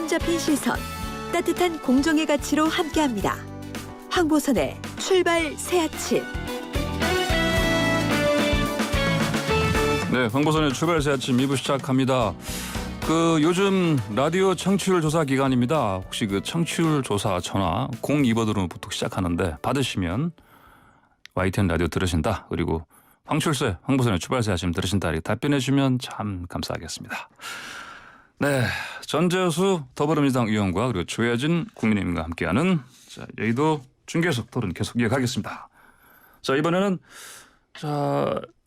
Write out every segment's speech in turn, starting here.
잡힌 시선, 따뜻한 공정의 가치로 함께합니다. 황보선의 출발 새 아침. 네, 황보선의 출발 새 아침 2부 시작합니다. 요즘 라디오 청취율 조사 기간입니다. 혹시 청취율 조사 전화 02번으로 보통 시작하는데 받으시면 YTN 라디오 들으신다. 그리고 황출세, 황보선의 출발 새 아침 들으신다. 이렇게 답변해 주시면 참 감사하겠습니다. 네, 전재수 더불어민주당 의원과 그리고 조혜진 국민의힘과 함께하는 여의도 중계석 토론 계속 이어가겠습니다. 자, 이번에는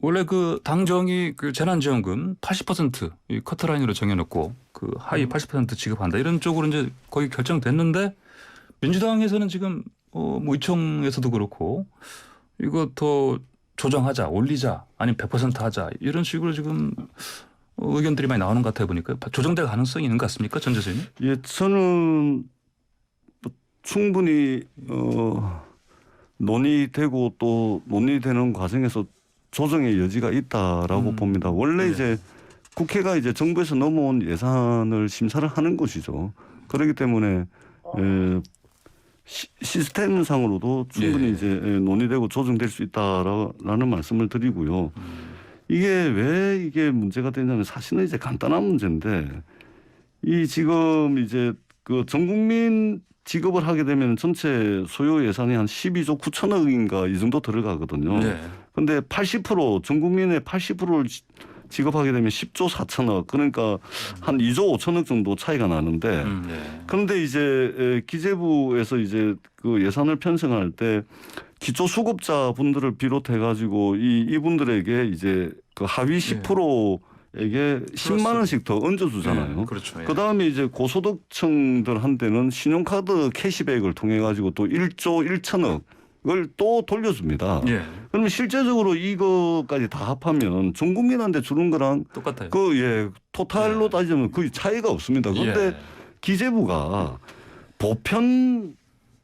원래 당정이 재난지원금 80% 이 커트라인으로 정해놓고 하위 80% 지급한다 이런 쪽으로 이제 거의 결정됐는데 민주당에서는 지금 의총에서도 그렇고 이거 더 조정하자, 올리자, 아니면 100% 하자 이런 식으로 지금 의견들이 많이 나오는 것 같아 보니까 조정될 가능성이 있는 것 같습니까, 전 교수님? 예, 저는 충분히 논의되고 또 논의되는 과정에서 조정의 여지가 있다라고 봅니다. 원래 네. 이제 국회가 이제 정부에서 넘어온 예산을 심사를 하는 것이죠. 그렇기 때문에 시스템상으로도 충분히 이제 논의되고 조정될 수 있다라는 말씀을 드리고요. 이게 문제가 되냐면 사실은 이제 간단한 문제인데 이 지금 이제 전 국민 지급을 하게 되면 전체 소요 예산이 한 12조 9천억인가 이 정도 들어가거든요. 그런데 80%전 국민의 80%를 지급하게 되면 10조 4천억 그러니까 한 2조 5천억 정도 차이가 나는데 그런데 이제 기재부에서 이제 예산을 편성할 때 기초수급자 분들을 비롯해 가지고 이분들에게 이제 하위 10%에게 10만 원씩 더 얹어주잖아요. 그렇죠. 그다음에 이제 고소득층들한테는 신용카드 캐시백을 통해 가지고 또 1조 1천억을 또 돌려줍니다. 그러면 실제적으로 이거까지 다 합하면 전 국민한테 주는 거랑 똑같아요. 토탈로 따지면 거의 차이가 없습니다. 그런데 기재부가 보편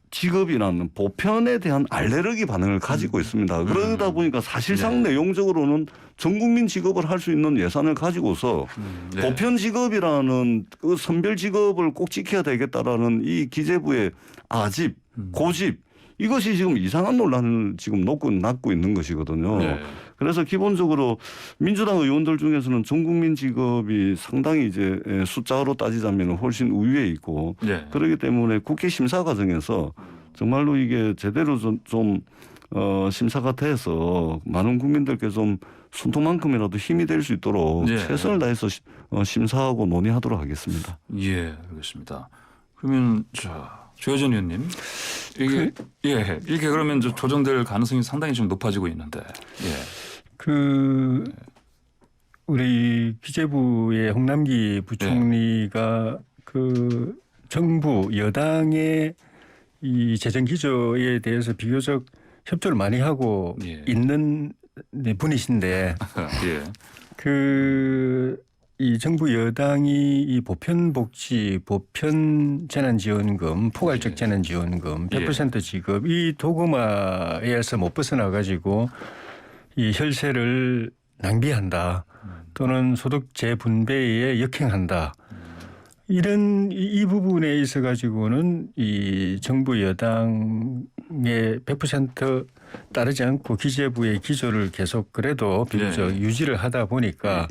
지급이라는 보편에 대한 알레르기 반응을 가지고 있습니다. 그러다 보니까 사실상 내용적으로는 전 국민 지급을 할 수 있는 예산을 가지고서 보편 지급이라는 선별 지급을 꼭 지켜야 되겠다라는 이 기재부의 아집, 고집 이것이 지금 이상한 논란을 지금 낳고 있는 것이거든요. 그래서 기본적으로 민주당 의원들 중에서는 전 국민 지급이 상당히 이제 숫자로 따지자면 훨씬 우위에 있고 그렇기 때문에 국회 심사 과정에서 정말로 이게 제대로 좀 심사가 돼서 많은 국민들께 좀 손톱만큼이라도 힘이 될 수 있도록 최선을 다해서 심사하고 논의하도록 하겠습니다. 예, 알겠습니다. 그러면 조혜진 의원님 이게 그러면 조정될 가능성이 상당히 좀 높아지고 있는데. 우리 기재부의 홍남기 부총리가 정부 여당의 이 재정 기조에 대해서 비교적 협조를 많이 하고 있는 분이신데 이 정부 여당이 이 보편복지, 보편 재난지원금, 포괄적 재난지원금, 100% 지급 이 도구마에서 못 벗어나 가지고 이 혈세를 낭비한다 또는 소득 재분배에 역행한다. 이 부분에 있어 가지고는 이 정부 여당의 100% 따르지 않고 기재부의 기조를 계속 그래도 비교적 유지를 하다 보니까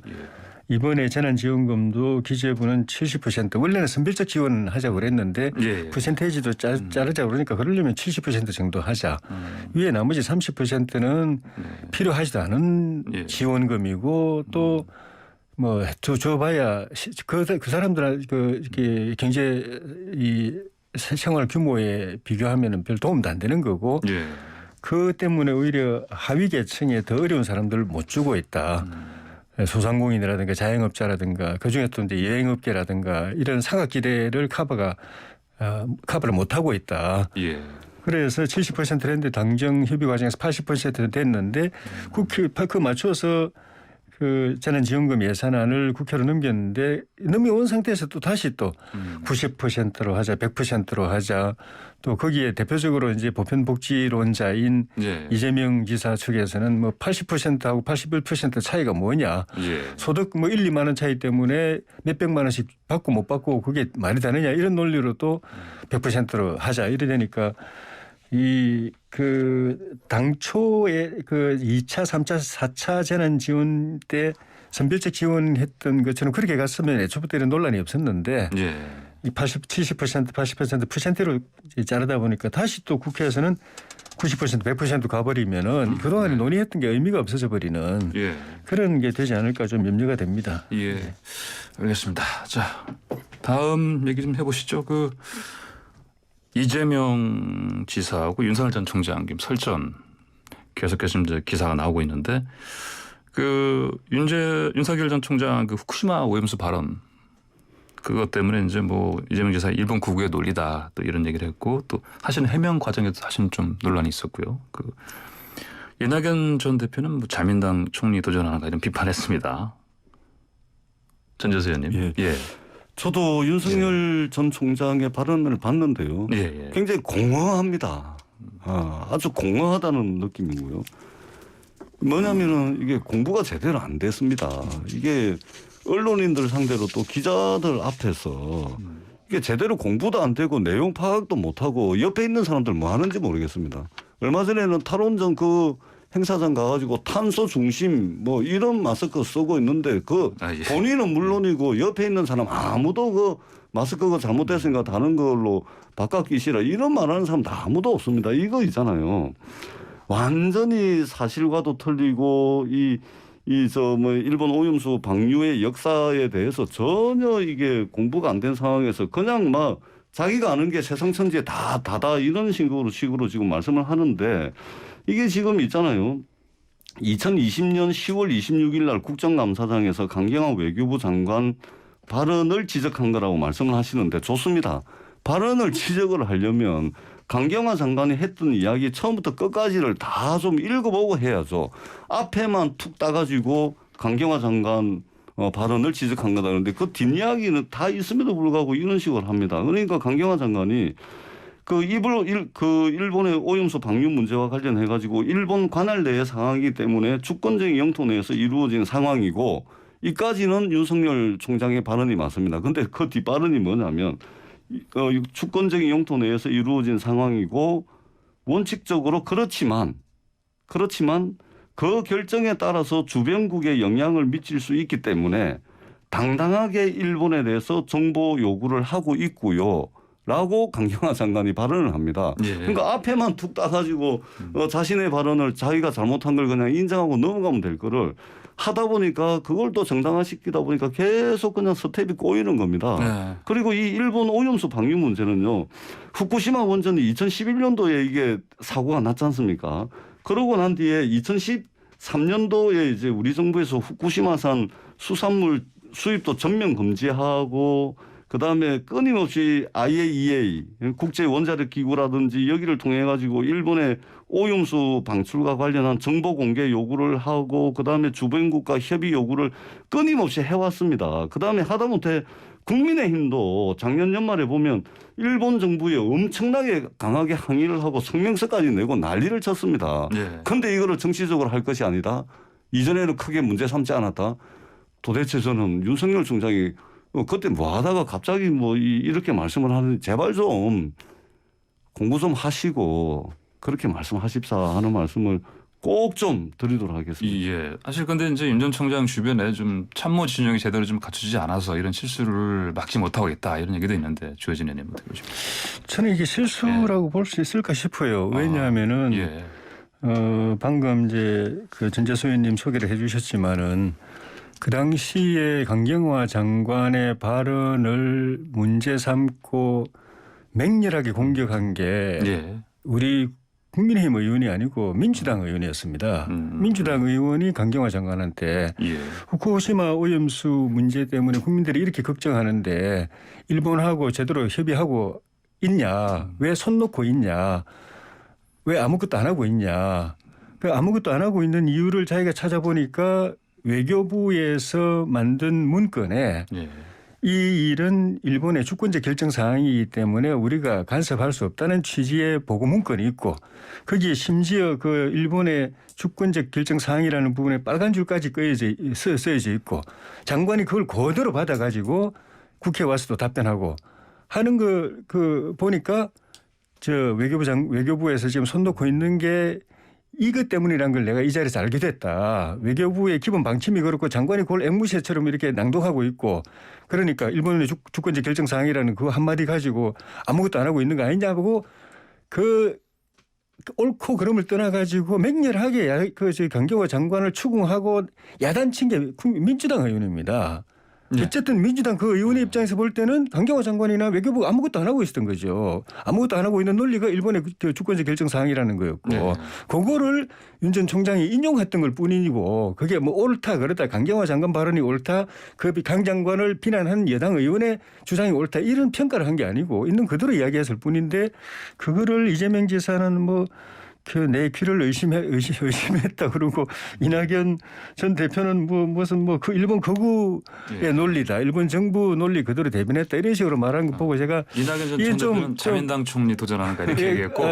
이번에 재난지원금도 기재부는 70% 원래는 선별적 지원을 하자고 그랬는데 퍼센테이지도 자르자고 그러니까 그러려면 70% 정도 하자. 위에 나머지 30%는 필요하지도 않은 지원금이고 또 줘봐야 그 사람들 경제 생활 규모에 비교하면은 별 도움도 안 되는 거고 그 때문에 오히려 하위 계층에 더 어려운 사람들을 못 주고 있다. 소상공인이라든가 자영업자라든가 그중에 또 이제 여행업계라든가 이런 상하기대를 커버를 못하고 있다. 그래서 70%를 했는데 당정 협의 과정에서 80% 됐는데 국회 그 맞춰서 그 재난지원금 예산안을 국회로 넘겼는데 넘겨온 상태에서 또 다시 또 90%로 하자, 100%로 하자. 또 거기에 대표적으로 이제 보편복지론자인 예. 이재명 지사 측에서는 뭐 80%하고 81% 차이가 뭐냐. 예. 소득 뭐 1, 2만 원 차이 때문에 몇백만 원씩 받고 못 받고 그게 말이 되느냐 이런 논리로 또 100%로 하자 이러니까 이 그 당초에 그 2차, 3차, 4차 재난 지원 때 선별적 지원했던 것처럼 그렇게 갔으면 애초부터 이런 논란이 없었는데 예. 이 70%, 80%, %로 자르다 보니까 다시 또 국회에서는 90%, 100% 가버리면은 그동안에 논의했던 게 의미가 없어져 버리는 예. 그런 게 되지 않을까 좀 염려가 됩니다. 예. 알겠습니다. 자, 다음 얘기 좀 해보시죠. 그 이재명 지사하고 윤석열 전 총장 지금 설전 계속해서 이제 기사가 나오고 있는데 그 윤석열 전 총장 그 후쿠시마 오염수 발언 그것 때문에 이제 뭐 이재명 지사 일본 국외 논리다 또 이런 얘기를 했고 또 사실은 해명 과정에도 사실 좀 논란이 있었고요. 그 이낙연 전 대표는 뭐 자민당 총리 도전하는 거 이런 비판했습니다. 전재수 의원님. 예. 예. 저도 윤석열 전 총장의 발언을 봤는데요. 예. 예. 굉장히 공허합니다. 아주 공허하다는 느낌이고요. 뭐냐면은 이게 공부가 제대로 안 됐습니다. 이게 언론인들 상대로 또 기자들 앞에서 이게 제대로 공부도 안 되고 내용 파악도 못 하고 옆에 있는 사람들 뭐 하는지 모르겠습니다. 얼마 전에는 탈원전 그 행사장 가가지고 탄소 중심 뭐 이런 마스크 쓰고 있는데 그 예. 본인은 물론이고 옆에 있는 사람 아무도 그 마스크가 잘못됐으니까 다른 걸로 바꿔 끼시라 이런 말하는 사람 다 아무도 없습니다. 이거 있잖아요. 완전히 사실과도 틀리고 뭐 일본 오염수 방류의 역사에 대해서 전혀 이게 공부가 안 된 상황에서 그냥 막 자기가 아는 게 세상 천지에 다다 이런 식으로 지금 말씀을 하는데 이게 지금 있잖아요. 2020년 10월 26일 날 국정감사장에서 강경화 외교부 장관 발언을 지적한 거라고 말씀을 하시는데 좋습니다. 발언을 지적을 하려면 강경화 장관이 했던 이야기 처음부터 끝까지를 다 좀 읽어보고 해야죠. 앞에만 툭 따가지고 강경화 장관 발언을 지적한 거다. 그런데 그 뒷이야기는 다 있음에도 불구하고 이런 식으로 합니다. 그러니까 강경화 장관이 그 일본의 오염수 방류 문제와 관련해 가지고 일본 관할 내의 상황이기 때문에 주권적인 영토 내에서 이루어진 상황이고 이까지는 윤석열 총장의 발언이 맞습니다. 그런데 그 뒷발언이 뭐냐면 주권적인 영토 내에서 이루어진 상황이고 원칙적으로 그렇지만 그 결정에 따라서 주변국에 영향을 미칠 수 있기 때문에 당당하게 일본에 대해서 정보 요구를 하고 있고요. 라고 강경화 장관이 발언을 합니다. 예. 그러니까 앞에만 툭 따가지고 자신의 발언을 자기가 잘못한 걸 그냥 인정하고 넘어가면 될 거를 하다 보니까 그걸 또 정당화시키다 보니까 계속 그냥 스텝이 꼬이는 겁니다. 네. 그리고 그리고 이 일본 오염수 방류 문제는요. 후쿠시마 원전이 2011년도에 이게 사고가 났지 않습니까? 그러고 난 뒤에 2013년도에 이제 우리 정부에서 후쿠시마산 수산물 수입도 전면 금지하고 그다음에 끊임없이 IAEA 국제 원자력 기구라든지 여기를 통해 가지고 일본의 오염수 방출과 관련한 정보 공개 요구를 하고 그다음에 주변국과 협의 요구를 끊임없이 해왔습니다. 그다음에 하다못해 국민의힘도 작년 연말에 보면 일본 정부에 엄청나게 강하게 항의를 하고 성명서까지 내고 난리를 쳤습니다. 그런데 이거를 정치적으로 할 것이 아니다. 이전에는 크게 문제 삼지 않았다. 도대체 저는 윤석열 총장이 그때 뭐 하다가 갑자기 뭐 이렇게 말씀을 하는데 제발 좀 공부 좀 하시고 그렇게 말씀하십사 하는 말씀을 꼭 좀 드리도록 하겠습니다. 예. 사실 근데 이제 윤 전 총장 주변에 좀 참모 진영이 제대로 좀 갖추지 않아서 이런 실수를 막지 못하고 있다 이런 얘기도 있는데 주호진 의원님 어떻게 보십니까? 저는 이게 실수라고 볼 수 있을까 싶어요. 왜냐하면은 예. 방금 이제 그 전재수 의원님 소개를 해주셨지만은 그 당시에 강경화 장관의 발언을 문제 삼고 맹렬하게 공격한 게 예. 우리 국민의힘 의원이 아니고 민주당 의원이었습니다. 민주당 의원이 강경화 장관한테 예. 후쿠시마 오염수 문제 때문에 국민들이 이렇게 걱정하는데 일본하고 제대로 협의하고 있냐? 왜 손 놓고 있냐? 왜 아무것도 안 하고 있냐? 그 아무것도 안 하고 있는 이유를 자기가 찾아보니까 외교부에서 만든 문건에 예. 이 일은 일본의 주권적 결정 사항이기 때문에 우리가 간섭할 수 없다는 취지의 보고 문건이 있고 거기에 심지어 그 일본의 주권적 결정 사항이라는 부분에 빨간 줄까지 쓰여져 있고 장관이 그걸 그대로 받아가지고 국회에 와서도 답변하고 하는 그 보니까 저 외교부에서 지금 손 놓고 있는 게 이것 때문이란 걸 내가 이 자리에서 알게 됐다. 외교부의 기본 방침이 그렇고 장관이 그걸 앵무새처럼 이렇게 낭독하고 있고 그러니까 일본의 주권적 결정 사항이라는 그 한마디 가지고 아무것도 안 하고 있는 거 아니냐고 그 옳고 그름을 떠나가지고 맹렬하게 강경화 장관을 추궁하고 야단친 게 민주당 의원입니다. 네. 어쨌든 민주당 그 의원의 입장에서 볼 때는 강경화 장관이나 외교부가 아무것도 안 하고 있었던 거죠. 아무것도 안 하고 있는 논리가 일본의 그 주권적 결정 사항이라는 거였고 네. 그거를 윤 전 총장이 인용했던 걸 뿐이고 그게 뭐 옳다 그렇다 강경화 장관 발언이 옳다 그 강 장관을 비난한 여당 의원의 주장이 옳다 이런 평가를 한 게 아니고 있는 그대로 이야기했을 뿐인데 그거를 이재명 지사는 뭐 그 내 귀를 의심했다 그러고 이낙연 전 대표는 무슨 그 일본 거구의 논리다. 일본 정부 논리 그대로 대변했다. 이런 식으로 말한 거 보고 제가 이낙연 전 총리는 자민당 총리 도전하는가 이렇게 얘기했고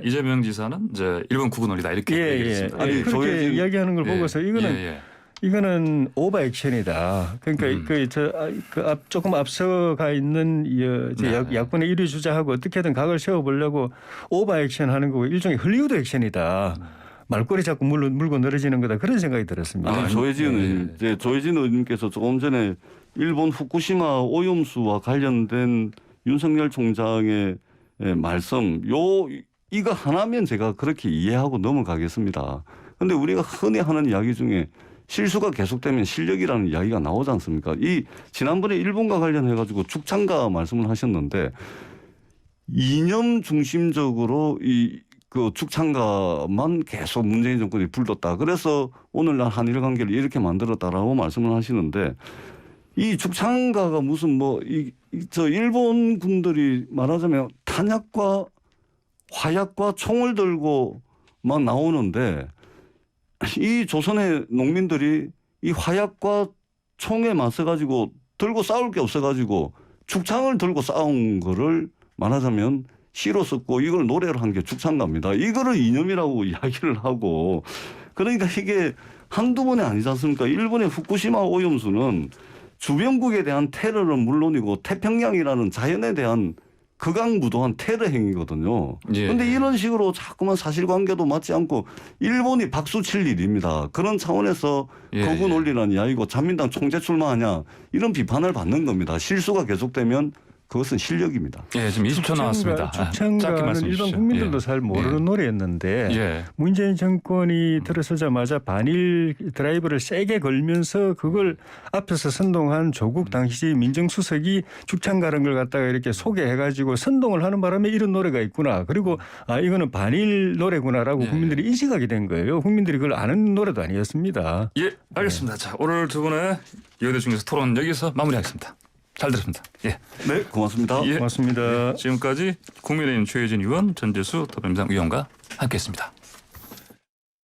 이재명 지사는 이제 일본 구구 논리다 이렇게 얘기했습니다. 아니 그렇게 이야기하는 걸 보고서 이거는 오버 액션이다. 그러니까 조금 앞서가 있는 야권의 1위 주자하고 어떻게든 각을 세워보려고 오버 액션하는 거고 일종의 헐리우드 액션이다. 말꼬리 자꾸 물고 늘어지는 거다. 그런 생각이 들었습니다. 조혜진 의원님께서 조금 전에 일본 후쿠시마 오염수와 관련된 윤석열 총장의 말씀 이거 하나면 제가 그렇게 이해하고 넘어가겠습니다. 그런데 우리가 흔히 하는 이야기 중에 실수가 계속되면 실력이라는 이야기가 나오지 않습니까? 지난번에 일본과 관련해 가지고 죽창가 말씀을 하셨는데 이념 중심적으로 그 죽창가만 계속 문재인 정권이 불렀다. 그래서 오늘날 한일 관계를 이렇게 만들었다라고 말씀을 하시는데 이 죽창가가 무슨 저 일본 군들이 말하자면 탄약과 화약과 총을 들고만 나오는데 이 조선의 농민들이 이 화약과 총에 맞서가지고 들고 싸울 게 없어가지고 죽창을 들고 싸운 거를 말하자면 시로 썼고 이걸 노래로 한 게 죽창가입니다. 이거를 이념이라고 이야기를 하고 그러니까 이게 한두 번이 아니지 않습니까? 일본의 후쿠시마 오염수는 주변국에 대한 테러는 물론이고 태평양이라는 자연에 대한 극악무도한 테러 행위거든요. 그런데 이런 식으로 자꾸만 사실관계도 맞지 않고 일본이 박수칠 일입니다. 그런 차원에서 거구 논리라는 이야기고 자민당 총재 출마하냐 이런 비판을 받는 겁니다. 실수가 계속되면 그것은 실력입니다. 예, 지금 20초 나왔습니다. 죽창가는 일반 국민들도 잘 모르는 노래였는데 문재인 정권이 들어서자마자 반일 드라이브를 세게 걸면서 그걸 앞에서 선동한 조국 당시 민정수석이 죽창가라는 걸 갖다가 이렇게 소개해가지고 선동을 하는 바람에 이런 노래가 있구나. 그리고 이거는 반일 노래구나라고 국민들이 인식하게 된 거예요. 국민들이 그걸 아는 노래도 아니었습니다. 예, 알겠습니다. 자, 오늘 두 분의 여대 중에서 토론 여기서 마무리하겠습니다. 잘 들었습니다. 예. 네, 고맙습니다. 고맙습니다. 지금까지 국민의힘 최혜진 의원, 전재수 더불어민주당 의원과 함께했습니다.